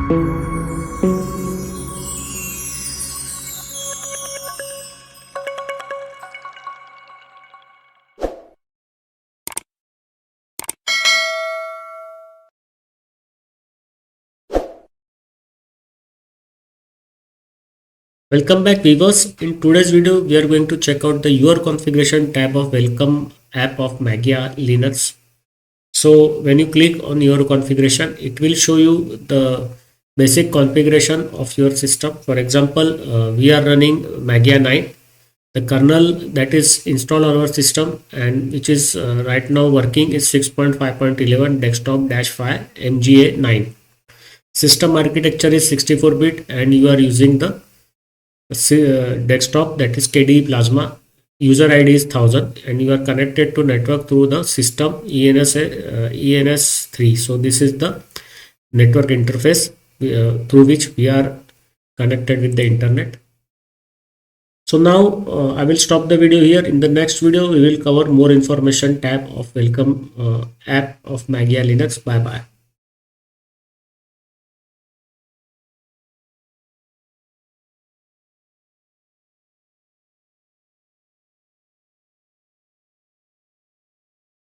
Welcome back viewers. In today's video we are going to check out the your configuration tab of welcome app of Mageia Linux. So when you click on your configuration, it will show you the basic configuration of your system. For example, we are running Mageia 9. The kernel that is installed on our system and which is right now working is 6.5.11 desktop-5 MGA 9. System architecture is 64-bit and you are using the desktop, that is KDE Plasma. User ID is 1000 and you are connected to network through the system ENS3. So this is the network interface through which we are connected with the internet. So now I will stop the video here. In the next video we will cover more information tab of welcome app of Mageia Linux. Bye bye.